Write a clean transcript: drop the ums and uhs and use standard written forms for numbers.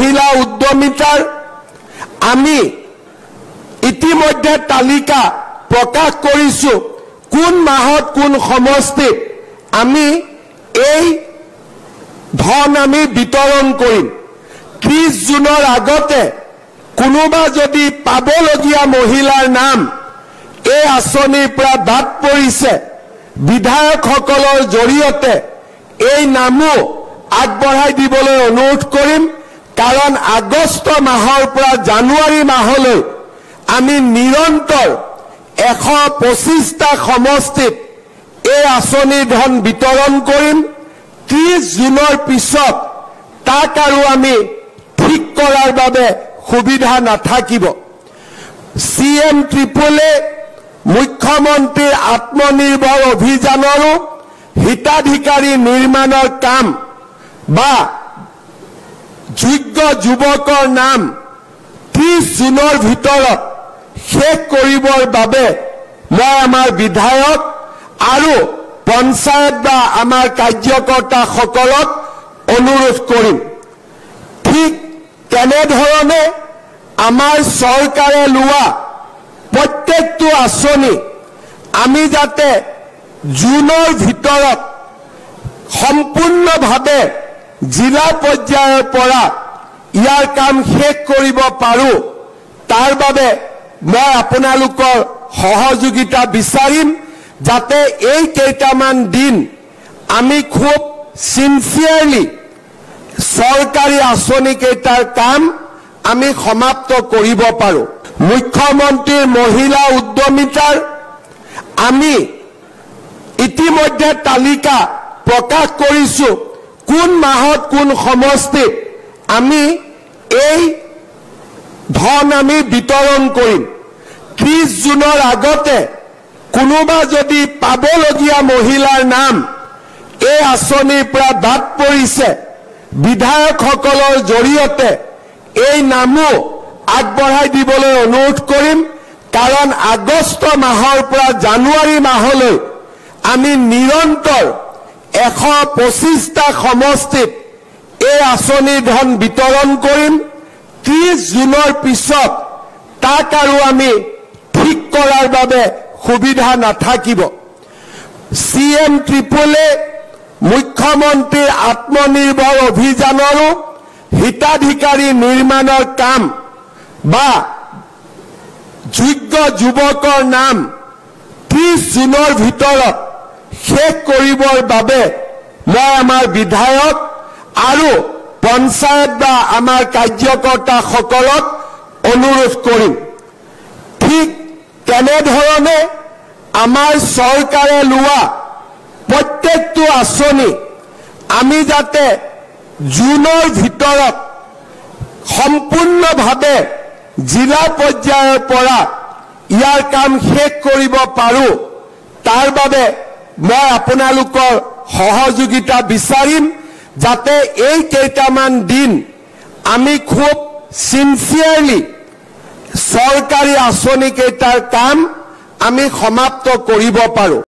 মহিলা উদ্যমিতাৰ আমি ইতিমধ্যে তালিকা প্ৰকাশ কৰিছো কোন মাহত কোন সমষ্টিত আমি এই ধন আমি বিতৰণ কৰিম 30 জুনৰ আগতে কোনোবা যদি পাবলগীয়া মহিলাৰ নাম এই আঁচনিৰ পৰা বাদ পৰিছে বিধায়কসকলৰ জৰিয়তে এই নামো আগবঢ়াই দিবলৈ অনুৰোধ কৰিম কাৰণ আগষ্ট মাহৰ পৰা জানুৱাৰী মাহলৈ আমি নিৰন্তৰ 125টা সমষ্টিত এই আঁচনিৰ ধন বিতৰণ কৰিম 30 জুনৰ পিছত তাক আৰু আমি ঠিক কৰাৰ বাবে সুবিধা নাথাকিব CM ট্ৰিপলে মুখ্যমন্ত্ৰীৰ আত্মনিৰ্ভৰ অভিযানৰো হিতাধিকাৰী নিৰ্মাণৰ কাম বা যোগ্য যুৱকৰ নাম 30 জুনৰ ভিতৰত শেষ কৰিবৰ বাবে মই আমাৰ বিধায়ক আৰু পঞ্চায়ত বা আমাৰ কাৰ্যকৰ্তাসকলক অনুৰোধ কৰিম ঠিক তেনেধৰণে আমাৰ চৰকাৰে লোৱা প্ৰত্যেকটো আঁচনি আমি যাতে জুনৰ ভিতৰত সম্পূৰ্ণভাৱে জিলা পৰ্যায়ৰ পৰা ইয়াৰ কাম শেষ কৰিব পাৰো তাৰ বাবে মই আপোনালোকৰ সহযোগিতা বিচাৰিম যাতে এই কেইটামান দিন আমি খুব সিনসিয়াৰলি সৰকাৰী আঁচনি কেইটাৰ কাম আমি সমাপ্ত কৰিব পাৰো মুখ্যমন্ত্ৰীৰ মহিলা উদ্যমিতাৰ আমি ইতিমধ্যে তালিকা প্ৰকাশ কৰিছো কোন মাহত কোন সমষ্টিত আমি এই ধন আমি বিতৰণ কৰিম 30 জুনৰ আগতে কোনোবা যদি পাবলগীয়া মহিলাৰ নাম এই আঁচনিৰ পৰা বাদ পৰিছে বিধায়কসকলৰ জৰিয়তে এই নামো আগবঢ়াই দিবলৈ অনুৰোধ কৰিম কাৰণ আগষ্ট মাহৰ পৰা জানুৱাৰী মাহলৈ আমি নিৰন্তৰ 125টা সমষ্টিত এই আঁচনিৰ ধন বিতৰণ কৰিম 30 জুনৰ পিছত তাক আৰু আমি ঠিক কৰাৰ বাবে সুবিধা নাথাকিব CM ট্ৰিপলে মুখ্যমন্ত্ৰীৰ আত্মনিৰ্ভৰ অভিযানৰো হিতাধিকাৰী নিৰ্মাণৰ কাম বা যোগ্য যুৱকৰ নাম 30 জুনৰ ভিতৰত শেষ কৰিবৰ বাবে মই আমাৰ বিধায়ক আৰু পঞ্চায়ত বা আমাৰ কাৰ্যকৰ্তাসকলক অনুৰোধ কৰিম ঠিক তেনেধৰণে আমাৰ চৰকাৰে লোৱা প্ৰত্যেকটো আঁচনি আমি যাতে জুনৰ ভিতৰত সম্পূৰ্ণভাৱে জিলা পৰ্যায়ৰ পৰা ইয়াৰ কাম শেষ কৰিব পাৰো তাৰ বাবে মই আপোনালোকৰ সহযোগিতা বিচাৰিম যাতে এই কেইটামান দিন আমি খুব সিনসিয়াৰলি সৰকাৰী আঁচনি কেইটাৰ কাম আমি সমাপ্ত কৰিব পাৰো